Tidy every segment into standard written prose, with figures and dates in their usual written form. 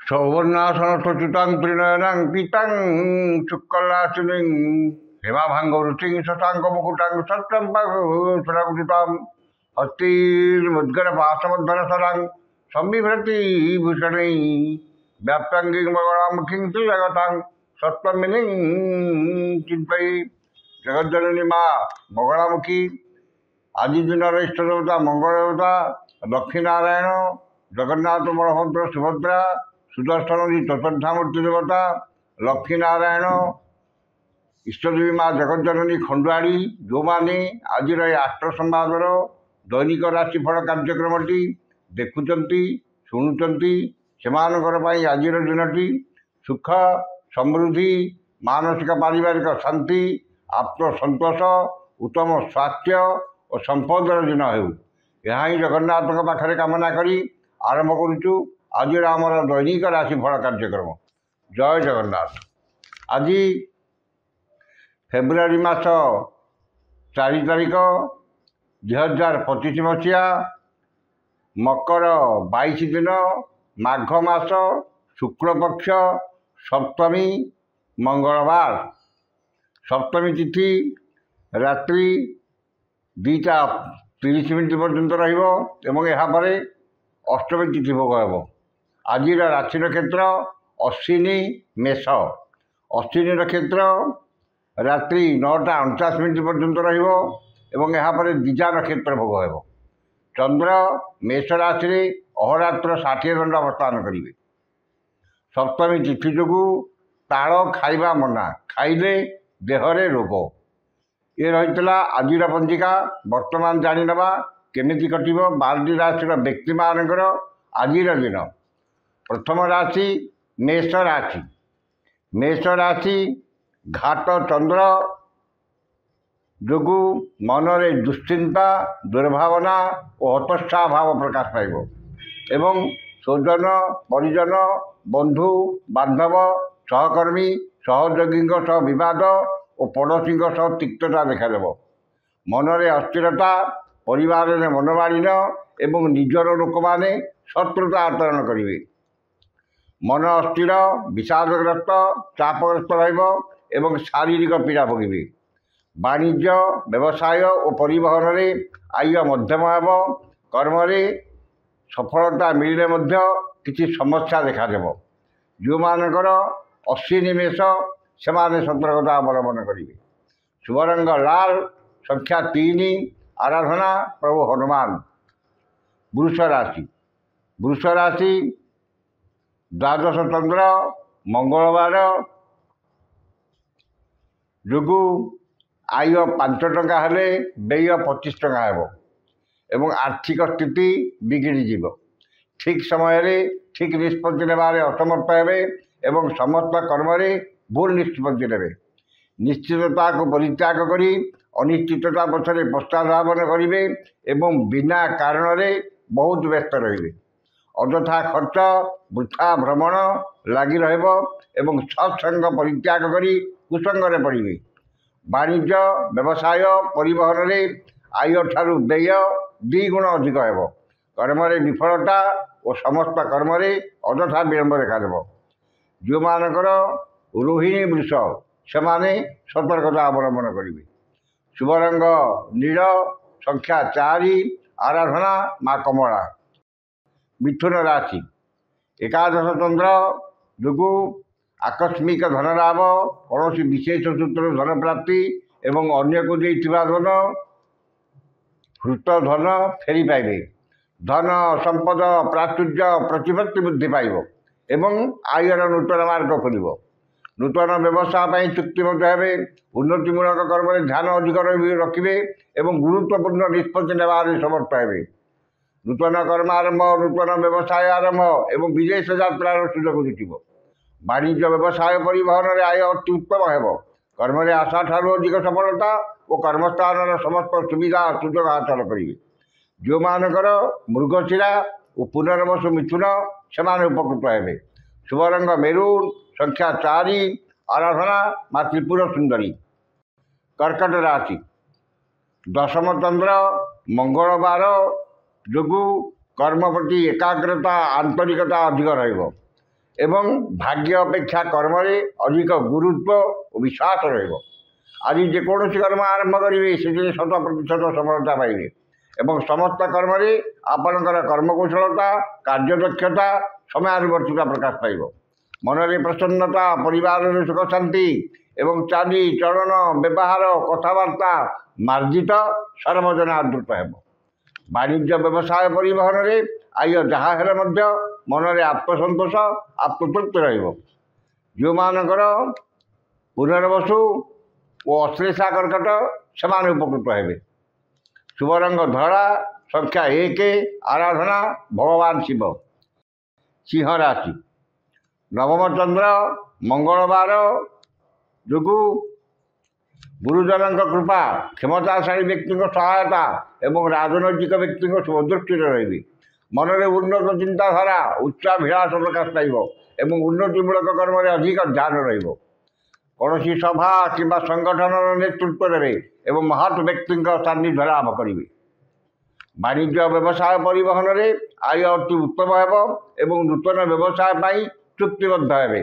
সৌবর্ণাসন সচিতাং ত্রিনয়নাং পিতাং শুক্লাচিনীং হেমাভাঙ্গ রুচিং শশাঙ্ক মুকুটাং সত্যম সুরাগুটিতাম হস্তির্মুদ্গর পাশমধ্বরসরাং সম্বিভ্রতি ভূষণৈ ব্যাপ্তাঙ্গিং মঙ্গলামুখীং জগতাং সত্যমিনীং চিন্তয়ি। জগজ্জননী মা মঙ্গলামুখী আদি দিনের ইষ্ট দেবতা মঙ্গল দেবতা লক্ষ্মীনারায়ণ জগন্নাথ বলভদ্র সুভদ্রা সুদর্শনী চতুর্ধামূর্তি দেবতা লক্ষ্মীনারাୟଣ ଇଷ୍ଟଦେବୀ ମା ଜଗଜ୍ଜନନୀ ଖଣ୍ଡୁଆଳି ଯେଉଁମାନେ ଆଜିର ଏ ଆଷ୍ଟ୍ର ସମ୍ବାଦର ଦୈନିକ ରାଶିଫଳ କାର୍ଯ୍ୟକ୍ରମଟି ଦେଖୁଛନ୍ତି ଶୁଣୁଛନ୍ତି ସେମାନଙ୍କର ପାଇଁ ଆଜିର ଦିନଟି ସୁଖ ସମୃଦ୍ଧି ମାନସିକ ପାରିବାରିକ ଶାନ୍ତି ଆତ୍ମସନ୍ତୋଷ ଉତ୍ତମ ସ୍ୱାସ୍ଥ୍ୟ ଓ ସମ୍ପଦର ଦିନ ହେଉ, ଏହା ହିଁ ଜଗନ୍ନାଥଙ୍କ ପାଖରେ କାମନା କରି ଆରମ୍ଭ କରୁଛୁ ଆଜିର ଆମର ଦୈନିକ ରାଶିଫଳ କାର୍ଯ୍ୟକ୍ରମ। ଜୟ ଜଗନ୍ନାଥ। ଆଜି ଫେବୃଆରୀ ମାସ 4 ତାରିଖ 2025 ମସିହା ମକର 22 ଦିନ ମାଘ ମାସ ଶୁକ୍ଳପକ୍ଷ ସପ୍ତମୀ ମଙ୍ଗଳବାର। ସପ୍ତମୀ ତିଥି ରାତ୍ରି 2:30 ପର୍ଯ୍ୟନ୍ତ ରହିବ ଏବଂ ଏହାପରେ ଅଷ୍ଟମୀ ତିଥି ଭୋଗ ହେବ। ଆଜିର ରାଶି ନକ୍ଷତ୍ର ଅଶ୍ୱିନୀ ମେଷ। ଅଶ୍ୱିନୀ ନକ୍ଷତ୍ର ରାତ୍ରି 9:49 ପର୍ଯ୍ୟନ୍ତ ରହିବ ଏବଂ ଏହାପରେ ଦ୍ୱିଜା ନକ୍ଷତ୍ର ଭୋଗ ହେବ। ଚନ୍ଦ୍ର ମେଷ ରାଶିରେ ଅହରାତ୍ର 60 ଦଣ୍ଡ ଅବସ୍ଥାନ କରିବେ। ସପ୍ତମୀ ତିଥି ଯୋଗୁଁ ତାଳ ଖାଇବା ମନା, ଖାଇଲେ ଦେହରେ ରୋଗ। ଏ ରହିଥିଲା ଆଜିର ପଞ୍ଜିକା। ବର୍ତ୍ତମାନ ଜାଣିନେବା କେମିତି କଟିବ 12ଟି ରାଶିର ବ୍ୟକ୍ତିମାନଙ୍କର ଆଜିର ଦିନ। ପ୍ରଥମ ରାଶି ମେଷ ରାଶି। ମେଷ ରାଶି ଘାତ ଚନ୍ଦ୍ର ଯୋଗୁଁ ମନରେ ଦୁଶ୍ଚିନ୍ତା ଦୁର୍ଭାବନା ଓ ହତୋତ୍ସାହ ଭାବ ପ୍ରକାଶ ପାଇବ ଏବଂ ସ୍ୱଜନ ପରିଜନ ବନ୍ଧୁ ବାନ୍ଧବ ସହକର୍ମୀ ସହଯୋଗୀଙ୍କ ସହ ବିବାଦ ଓ ପଡ଼ୋଶୀଙ୍କ ସହ ତିକ୍ତତା ଦେଖାଦେବ। ମନରେ ଅସ୍ଥିରତା, ପରିବାରରେ ମନୋମାଳିନ୍ୟ ଏବଂ ନିଜର ଲୋକମାନେ ଶତ୍ରୁତା ଆଚରଣ କରିବେ। ମନ ଅସ୍ଥିର ବିଷାଦଗ୍ରସ୍ତ ଚାପଗ୍ରସ୍ତ ରହିବ ଏବଂ ଶାରୀରିକ ପୀଡ଼ା ଭୋଗିବେ। ବାଣିଜ୍ୟ ବ୍ୟବସାୟ ଓ ପରିବହନରେ ଆୟ ମଧ୍ୟମ ହେବ। କର୍ମରେ ସଫଳତା ମିଳିଲେ ମଧ୍ୟ କିଛି ସମସ୍ୟା ଦେଖାଦେବ। ଯେଉଁମାନଙ୍କର ଅଶ୍ୱିନୀ ମେଷ ସେମାନେ ସତର୍କତା ଅବଲମ୍ବନ କରିବେ। ଶୁଭ ରଙ୍ଗ ଲାଲ, ସଂଖ୍ୟା 3, ଆରାଧନା ପ୍ରଭୁ ହନୁମାନ। ବୃଷ ରାଶି। ବୃଷ ରାଶି ଦ୍ୱାଦଶ ଚନ୍ଦ୍ର ମଙ୍ଗଳବାର ଯୋଗୁଁ ଆୟ 5 ଟଙ୍କା ହେଲେ ବ୍ୟୟ 25 ଟଙ୍କା ହେବ ଏବଂ ଆର୍ଥିକ ସ୍ଥିତି ବିଗିଡ଼ିଯିବ। ଠିକ୍ ସମୟରେ ଠିକ୍ ନିଷ୍ପତ୍ତି ନେବାରେ ଅସମର୍ଥ ହେବେ ଏବଂ ସମସ୍ତ କର୍ମରେ ଭୁଲ ନିଷ୍ପତ୍ତି ନେବେ। ନିଶ୍ଚିତତାକୁ ପରିତ୍ୟାଗ କରି ଅନିଶ୍ଚିତତା ପଛରେ ପଶ୍ଚାଧାବନ କରିବେ ଏବଂ ବିନା କାରଣରେ ବହୁତ ବ୍ୟସ୍ତ ରହିବେ। ଅଯଥା ଖର୍ଚ୍ଚ ବୃଥା ଭ୍ରମଣ ଲାଗି ରହିବ ଏବଂ ସତ୍ସଙ୍ଗ ପରିତ୍ୟାଗ କରି କୁସଙ୍ଗରେ ପଡ଼ିବେ। ବାଣିଜ୍ୟ ବ୍ୟବସାୟ ପରିବହନରେ ଆୟ ଠାରୁ ବ୍ୟୟ 2 ଗୁଣ ଅଧିକ ହେବ। କର୍ମରେ ବିଫଳତା ଓ ସମସ୍ତ କର୍ମରେ ଅଯଥା ବିଳମ୍ବ ଦେଖାଦେବ। ଯେଉଁମାନଙ୍କର ରୋହିଣୀ ବୃଷ ସେମାନେ ସତର୍କତା ଅବଲମ୍ବନ କରିବେ। ଶୁଭ ରଙ୍ଗ ନୀଳ, ସଂଖ୍ୟା 4, ଆରାଧନା ମା କମଳା। ମିଥୁନ ରାଶି। ଏକାଦଶ ଚନ୍ଦ୍ର ଯୋଗୁଁ ଆକସ୍ମିକ ଧନଲାଭ, କୌଣସି ବିଶେଷ ସୂତ୍ରରୁ ଧନ ପ୍ରାପ୍ତି ଏବଂ ଅନ୍ୟକୁ ଦେଇଥିବା ଧନ ହୃତ ଧନ ଫେରି ପାଇବେ। ଧନ ସମ୍ପଦ ପ୍ରାଚୁର୍ଯ୍ୟ ପ୍ରତିପତ୍ତି ବୃଦ୍ଧି ପାଇବ ଏବଂ ଆୟର ନୂତନ ମାର୍ଗ ଖୋଲିବ। ନୂତନ ବ୍ୟବସାୟ ପାଇଁ ଚୁକ୍ତିବଦ୍ଧ ହେବେ। ଉନ୍ନତିମୂଳକ କର୍ମରେ ଧ୍ୟାନ ଅଧିକ ରଖିବେ ଏବଂ ଗୁରୁତ୍ୱପୂର୍ଣ୍ଣ ନିଷ୍ପତ୍ତି ନେବାରେ ସମର୍ଥ ହେବେ। ନୂତନ କର୍ମ ଆରମ୍ଭ, ନୂତନ ବ୍ୟବସାୟ ଆରମ୍ଭ ଏବଂ ବିଦେଶ ଯାତ୍ରାର ସୁଯୋଗ ଜୁଟିବ। ବାଣିଜ୍ୟ ବ୍ୟବସାୟ ପରିବହନରେ ଆୟ ଅତି ଉତ୍ତମ ହେବ। କର୍ମରେ ଆଶା ଠାରୁ ଅଧିକ ସଫଳତା ଓ କର୍ମସ୍ଥାନର ସମସ୍ତ ସୁବିଧା ସୁଯୋଗ ହାସଲ କରିବେ। ଯେଉଁମାନଙ୍କର ମୃଗଶିରା ଓ ପୁନର୍ବସୁ ମିଥୁନ ସେମାନେ ଉପକୃତ ହେବେ। ଶୁଭ ରଙ୍ଗ ମେରୁନ୍, ସଂଖ୍ୟା 4, ଆରାଧନା ମା ତ୍ରିପୁର ସୁନ୍ଦରୀ। କର୍କଟ ରାଶି। ଦଶମ ଚନ୍ଦ୍ର ମଙ୍ଗଳବାର ଯୋଗୁଁ କର୍ମ ପ୍ରତି ଏକାଗ୍ରତା ଆନ୍ତରିକତା ଅଧିକ ରହିବ ଏବଂ ଭାଗ୍ୟ ଅପେକ୍ଷା କର୍ମରେ ଅଧିକ ଗୁରୁତ୍ୱ ଓ ବିଶ୍ୱାସ ରହିବ। ଆଜି ଯେକୌଣସି କର୍ମ ଆରମ୍ଭ କରିବେ ସେଥିରେ 100% ସଫଳତା ପାଇବେ ଏବଂ ସମସ୍ତ କର୍ମରେ ଆପଣଙ୍କର କର୍ମକୌଶଳତା, କାର୍ଯ୍ୟଦକ୍ଷତା, ସମୟାନୁବର୍ତ୍ତିତା ପ୍ରକାଶ ପାଇବ। ମନରେ ପ୍ରସନ୍ନତା, ପରିବାରରେ ସୁଖ ଶାନ୍ତି ଏବଂ ଚାଲି ଚଳନ, ବ୍ୟବହାର, କଥାବାର୍ତ୍ତା ମାର୍ଜିତ, ସର୍ବଜନା ଆଦୃତ ହେବ। ବାଣିଜ୍ୟ, ବ୍ୟବସାୟ, ପରିବହନରେ ଆୟ ଯାହା ହେଲେ ମଧ୍ୟ ମନରେ ଆତ୍ମସନ୍ତୋଷ, ଆତ୍ମତୃପ୍ତି ରହିବ। ଯେଉଁମାନଙ୍କର ପୁନର୍ବସୁ ଓ ଅଶ୍ଳେଷା କର୍କଟ ସେମାନେ ଉପକୃତ ହେବେ। ଶୁଭ ରଙ୍ଗ ଧଳା, ସଂଖ୍ୟା 1, ଆରାଧନା ଭଗବାନ ଶିବ। ସିଂହ ରାଶି, ନବମ ଚନ୍ଦ୍ର ମଙ୍ଗଳବାର ଯୋଗୁଁ ଗୁରୁଜନଙ୍କ କୃପା, କ୍ଷମତାଶାଳୀ ବ୍ୟକ୍ତିଙ୍କ ସହାୟତା ଏବଂ ରାଜନୈତିକ ବ୍ୟକ୍ତିଙ୍କ ଶୁଭଦୃଷ୍ଟିରେ ରହିବେ। ମନରେ ଉନ୍ନତ ଚିନ୍ତାଧାରା, ଉଚ୍ଚାଭିଳାଷ ପ୍ରକାଶ ପାଇବ ଏବଂ ଉନ୍ନତିମୂଳକ କର୍ମରେ ଅଧିକ ଧ୍ୟାନ ରହିବ। କୌଣସି ସଭା କିମ୍ବା ସଂଗଠନର ନେତୃତ୍ୱ ନେବେ ଏବଂ ମହତ୍ ବ୍ୟକ୍ତିଙ୍କ ସାନ୍ନିଧ୍ୟ ଲାଭ କରିବେ। ବାଣିଜ୍ୟ, ବ୍ୟବସାୟ, ପରିବହନରେ ଆୟ ଅତି ଉତ୍ତମ ହେବ ଏବଂ ନୂତନ ବ୍ୟବସାୟ ପାଇଁ ଚୁକ୍ତିବଦ୍ଧ ହେବେ।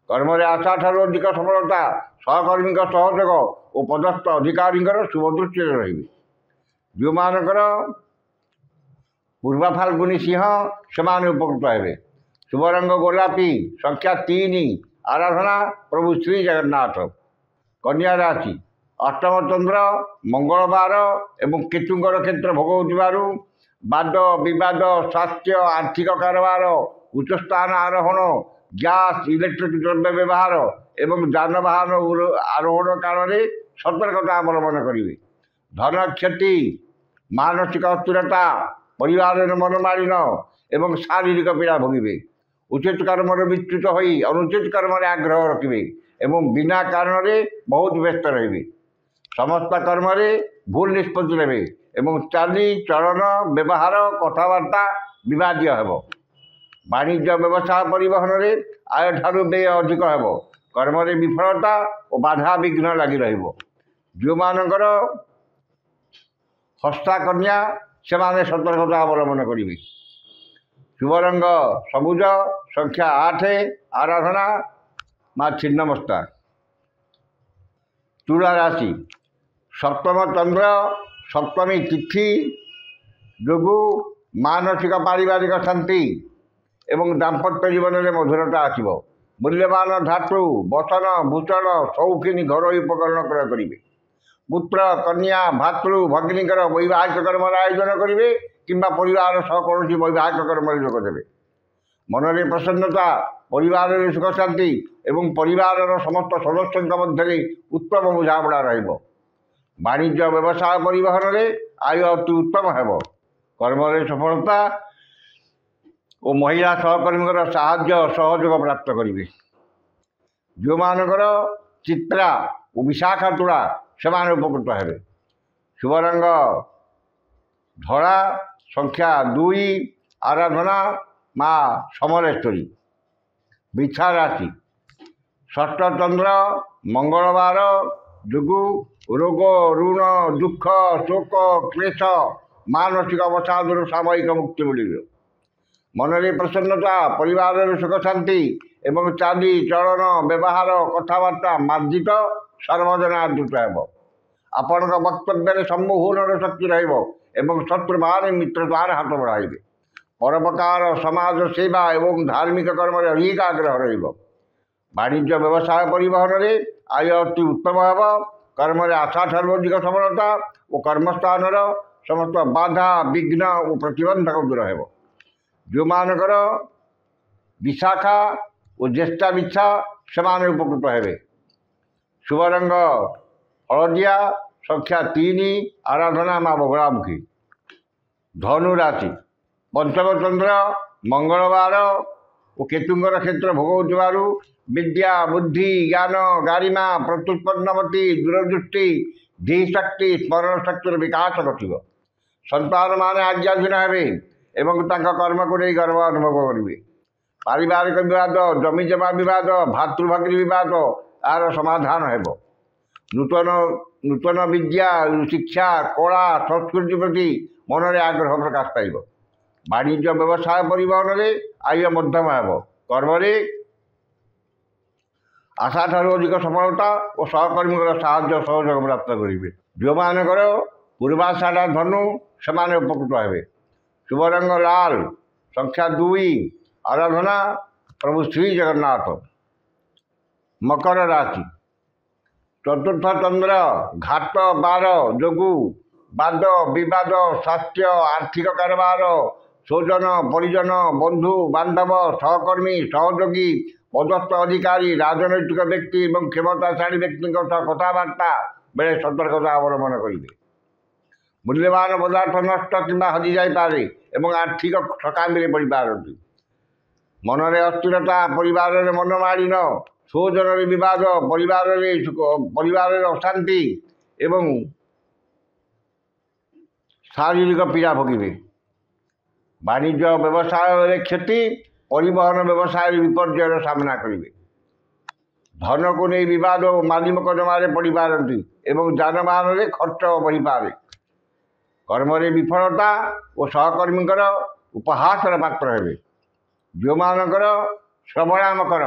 କର୍ମରେ ଆଶାଠାରୁ ଅଧିକ ସଫଳତା, ସହକର୍ମୀଙ୍କ ସହଯୋଗ ଓ ପଦସ୍ଥ ଅଧିକାରୀଙ୍କର ଶୁଭଦୃଷ୍ଟିରେ ରହିବେ। ଯେଉଁମାନଙ୍କର ପୂର୍ବ ଫାଲ୍ଗୁନୀ ସିଂହ ସେମାନେ ଉପକୃତ ହେବେ। ଶୁଭ ରଙ୍ଗ ଗୋଲାପୀ, ସଂଖ୍ୟା 3, ଆରାଧନା ପ୍ରଭୁ ଶ୍ରୀ ଜଗନ୍ନାଥ। କନ୍ୟା ରାଶି, ଅଷ୍ଟମ ଚନ୍ଦ୍ର ମଙ୍ଗଳବାର ଏବଂ କେତୁଙ୍କର କ୍ଷେତ୍ର ଭୋଗ ହେଉଥିବାରୁ ବାଦ ବିବାଦ, ସ୍ୱାସ୍ଥ୍ୟ, ଆର୍ଥିକ କାରବାର, ଉଚ୍ଚସ୍ଥାନ ଆରୋହଣ, ଗ୍ୟାସ୍, ଇଲେକ୍ଟ୍ରିକ୍ ଦ୍ରବ୍ୟ ବ୍ୟବହାର ଏବଂ ଯାନବାହନ ଆରୋହଣ କାଳରେ ସତର୍କତା ଅବଲମ୍ବନ କରିବେ। ଧନ କ୍ଷତି, ମାନସିକ ଅସ୍ଥିରତା, ପରିବାରରେ ମନମାଳିନ ଏବଂ ଶାରୀରିକ ପୀଡ଼ା ଭୋଗିବେ। ଉଚିତ କର୍ମରେ ବିଚ୍ୟୁତ ହୋଇ ଅନୁଚିତ କର୍ମରେ ଆଗ୍ରହ ରଖିବେ ଏବଂ ବିନା କାରଣରେ ବହୁତ ବ୍ୟସ୍ତ ରହିବେ। ସମସ୍ତ କର୍ମରେ ଭୁଲ ନିଷ୍ପତ୍ତି ନେବେ ଏବଂ ଚାଲି ଚଳନ, ବ୍ୟବହାର, କଥାବାର୍ତ୍ତା ବିବାଦୀୟ ହେବ। ବାଣିଜ୍ୟ, ବ୍ୟବସାୟ, ପରିବହନରେ ଆୟଠାରୁ ବ୍ୟୟ ଅଧିକ ହେବ। କର୍ମରେ ବିଫଳତା ଓ ବାଧା ବିଘ୍ନ ଲାଗି ରହିବ। ଯେଉଁମାନଙ୍କର ହସ୍ତା କନ୍ୟା ସେମାନେ ସତର୍କତା ଅବଲମ୍ବନ କରିବେ। ଶୁଭ ରଙ୍ଗ ସବୁଜ, ସଂଖ୍ୟା 8, ଆରାଧନା ମା ଛିନ୍ନମସ୍ତା। ତୁଳା ରାଶି, ସପ୍ତମ ଚନ୍ଦ୍ର ସପ୍ତମୀ ତିଥି ଯୋଗୁଁ ମାନସିକ ପାରିବାରିକ ଶାନ୍ତି ଏବଂ ଦାମ୍ପତ୍ୟ ଜୀବନରେ ମଧୁରତା ଆସିବ। ମୂଲ୍ୟବାନ ଧାତୁ, ବସନ, ଭୂଷଣ, ସୌଖିନୀ ଘରୋଇ ଉପକରଣ କ୍ରୟ କରିବେ। ପୁତ୍ର, କନ୍ୟା, ଭାତୃ, ଭଗ୍ନୀଙ୍କର ବୈବାହିକ କର୍ମର ଆୟୋଜନ କରିବେ କିମ୍ବା ପରିବାର ସହ କୌଣସି ବୈବାହିକ କର୍ମରେ ଯୋଗ ଦେବେ। ମନରେ ପ୍ରସନ୍ନତା, ପରିବାରରେ ସୁଖ ଶାନ୍ତି ଏବଂ ପରିବାରର ସମସ୍ତ ସଦସ୍ୟଙ୍କ ମଧ୍ୟରେ ଉତ୍ତମ ବୁଝାମଣା ରହିବ। ବାଣିଜ୍ୟ, ବ୍ୟବସାୟ, ପରିବହନରେ ଆୟ ଅତି ଉତ୍ତମ ହେବ। କର୍ମରେ ସଫଳତା ଓ ମହିଳା ସହକର୍ମୀଙ୍କର ସାହାଯ୍ୟ ସହଯୋଗ ପ୍ରାପ୍ତ କରିବେ। ଯେଉଁମାନଙ୍କର ଚିତ୍ରା ଓ ବିଶାଖା ତୁଳା ସେମାନେ ଉପକୃତ ହେବେ। ଶୁଭ ରଙ୍ଗ ଧଳା, ସଂଖ୍ୟା 2, ଆରାଧନା ମା ସମଲେଶ୍ୱରୀ। ବୃଷା ରାଶି, ଷଷ୍ଠ ଚନ୍ଦ୍ର ମଙ୍ଗଳବାର ଯୋଗୁଁ ରୋଗ, ଋଣ, ଦୁଃଖ, ଶୋକ, କ୍ଲେଶ, ମାନସିକ ଅବସାଦରୁ ସାମୟିକ ମୁକ୍ତି ମିଳିବ। ମନରେ ପ୍ରସନ୍ନତା, ପରିବାରରେ ସୁଖ ଶାନ୍ତି ଏବଂ ଚାଲି ଚଳନ, ବ୍ୟବହାର, କଥାବାର୍ତ୍ତା ମାର୍ଜିତ, ସର୍ବଜନା ଆଦୃତ ହେବ। ଆପଣଙ୍କ ବକ୍ତବ୍ୟରେ ସମ୍ମୋହନର ଶକ୍ତି ରହିବ ଏବଂ ଶତ୍ରୁମାନେ ମିତ୍ରତାର ହାତ ବଢ଼ାଇବେ। ପରୋପକାର, ସମାଜ ସେବା ଏବଂ ଧାର୍ମିକ କର୍ମରେ ଅଧିକ ଆଗ୍ରହ ରହିବ। ବାଣିଜ୍ୟ, ବ୍ୟବସାୟ, ପରିବହନରେ ଆୟ ଅତି ଉତ୍ତମ ହେବ। କର୍ମରେ ଆଶାଠାରୁ ଅଧିକ ସଫଳତା ଓ କର୍ମସ୍ଥାନର ସମସ୍ତ ବାଧା ବିଘ୍ନ ଓ ପ୍ରତିବନ୍ଧକ ଦୂର ହେବ। ଯେଉଁମାନଙ୍କର ବିଶାଖା ଓ ଜ୍ୟେଷ୍ଠା ବିଛା ସେମାନେ ଉପକୃତ ହେବେ। ଶୁଭ ରଙ୍ଗ ହଳଦିଆ, ସଂଖ୍ୟା 3, ଆରାଧନା ମା ବଗଳାମୁଖୀ। ଧନୁ ରାଶି, ପଞ୍ଚମ ଚନ୍ଦ୍ର ମଙ୍ଗଳବାର ଓ କେତୁଙ୍କର କ୍ଷେତ୍ର ଭୋଗ ହେଉଥିବାରୁ ବିଦ୍ୟା, ବୁଦ୍ଧି, ଜ୍ଞାନ, ଗାରିମା, ପ୍ରତ୍ୟୁତ୍ପନ୍ନମତି, ଦୂରଦୃଷ୍ଟି, ଧୀଶକ୍ତି, ସ୍ମରଣ ଶକ୍ତିର ବିକାଶ ଘଟିବ। ସନ୍ତାନମାନେ ଆଜ୍ଞାଧୀନ ହେବେ ଏବଂ ତାଙ୍କ କର୍ମକୁ ନେଇ ଗର୍ବ ଅନୁଭବ କରିବେ। ପାରିବାରିକ ବିବାଦ, ଜମିଜମା ବିବାଦ, ଭାତୃଭଗ୍ନୀ ବିବାଦ ଏହାର ସମାଧାନ ହେବ। ନୂତନ ବିଦ୍ୟା, ଶିକ୍ଷା, କଳା, ସଂସ୍କୃତି ପ୍ରତି ମନରେ ଆଗ୍ରହ ପ୍ରକାଶ ପାଇବ। ବାଣିଜ୍ୟ, ବ୍ୟବସାୟ, ପରିବହନରେ ଆୟ ମଧ୍ୟମ ହେବ। କର୍ମରେ आशा ठारू अधिक सफलता और सहकर्मी साहाय्य सहयोग प्राप्त करेंगे। जो मानकर पूर्वाषाढ़ा धनु से उपकृत हे। शुभ रंग लाल, संख्या 2, आराधना प्रभु श्री जगन्नाथ। मकर राशि, चतुर्थ चंद्र घात 12 जोगु वाद विवाद स्वास्थ्य आर्थिक कारबार स्वजन परिजन बंधु बांधव सहकर्मी सहयोगी पदस्थ अधिकारी राजनैतिक व्यक्ति और क्षमताशाली व्यक्ति कथबार्ता बेले सतर्कता अवलंबन करेंगे। मूल्यवान पदार्थ नष्ट कि हजि जापे और आर्थिक ठकामी पड़ पारती। मनरे अस्थिरता, परिवार में मनमालिन, स्वजन विवाद, परिवार अशांति एवं शारीरिक पीड़ा भोगे। वाणिज्य व्यवसाय क्षति, परिवहन व्यवसाय विपर्ययर सामना करेंगे। धन को नहीं विवाद और माली मकदमारे पड़ पारती एवं जानवाहन में खर्च बढ़ी पारे। कर्म विफलता और सहकर्मी उपहास पात्र हे। जो मानकर श्रवणामकर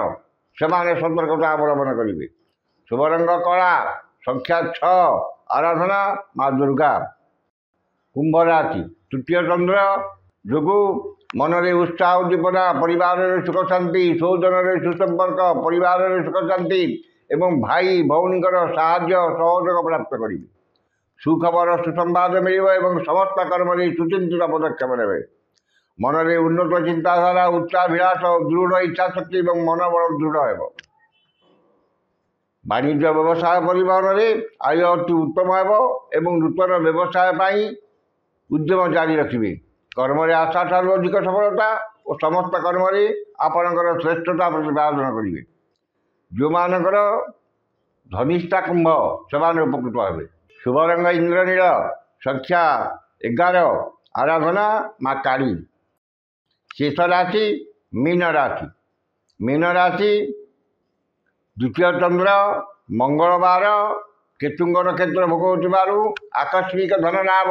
से सतर्कता अवलंबन करेंगे। शुभ रंग कला, संख्या 6, आराधना माँ दुर्गा। कुंभ राशि, तृतीय चंद्र जोगु मनरे उत्साह उद्दीपना, परिवार सुख शांति, स्वजन सुसंपर्क, परिवार सुख शांति एवं भाई भौणी साहाय्य सहयोग प्राप्त करेंगे। सुखबर सुसंवाद मिले और समस्त कर्म सुचिंतित पदक्षेप ने। मनरे उन्नत चिंताधारा, उच्चाभिलाष, दृढ़ इच्छाशक्ति और मनोबल दृढ़ हो। वाणिज्य व्यवसाय परिवहन में आय अति उत्तम एवं नूतन व्यवसाय उद्यम जारी रखिए। कर्म आशा ठारू अधिक सफलता और समस्त कर्म आपणकर श्रेष्ठता प्रतिपादन करेंगे। जो मानकर धनिष्ठा कुंभ से उपकृत हे। शुभ रंग इंद्रनील, संख्या 11, आराधना माँ काली। शेष राशि मीन राशि। मीन राशि, द्वितीय चंद्र मंगलवार केतुंग नक्षत्र भोग हो आकस्मिक धन लाभ,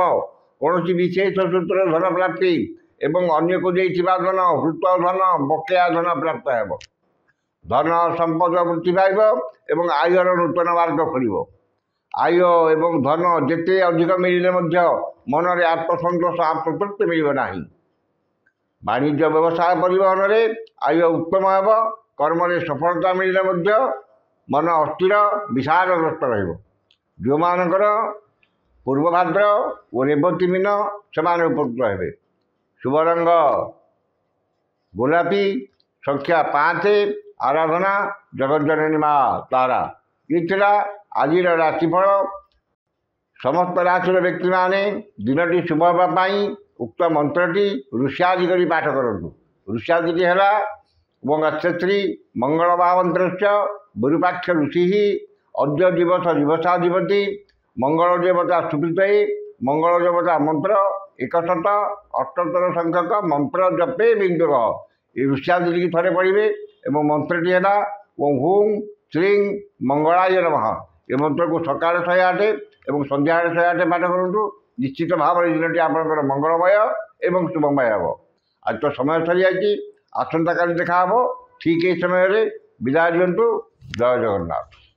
कौन विशेष सूत्र धन प्राप्ति एवं अन्य को धन हृत धन बकेया धन प्राप्त हो। धन संपद वृद्धि पाइब एवं आयर नूतन मार्ग खोल। आय एवं धन जिते अधिक मिले मन में आत्मसंतोष आत्मतृप्ति मिलना। वाणिज्य व्यवसाय परिवहन में आय उत्तम हो। कर्म में सफलता मिले मन अस्थिर विषादग्रस्त रहिब। जो मानकर पूर्वभाद्र और रेवती मीन से उपकृत हे। शुभ रंग गोलापी, संख्या 5, आराधना जगज्जननी माँ तारा। ये आज राशिफल। समस्त राशि व्यक्ति माने दिनटी शुभ होगापाई उक्त मंत्रटी ऋष्यादि कर पाठ करूँ। ऋष्यादि है गच्छत्री मंगलवामंत्र विरूपाक्ष ऋषि अद्य दिवस दिवसाधिपति मंगल देवता सुप्रीत। मंगल देवता मंत्र 100 78 संख्यक मंत्र जपे बिंदु। ये ऋष्यादि की थे पढ़े और मंत्रटी है ओं हुं श्रीं मंगलाय नमः। ये मंत्र को सकाल 108 और संध्या 108 पाठ करूँ। निश्चित भाव में दिनटी आपंकर मंगलमय एवं शुभमय हो। आज तो समय सरी जाइए, आसंता काली देखा ठीक ये समय विदाय दिंतु। जय जगन्नाथ।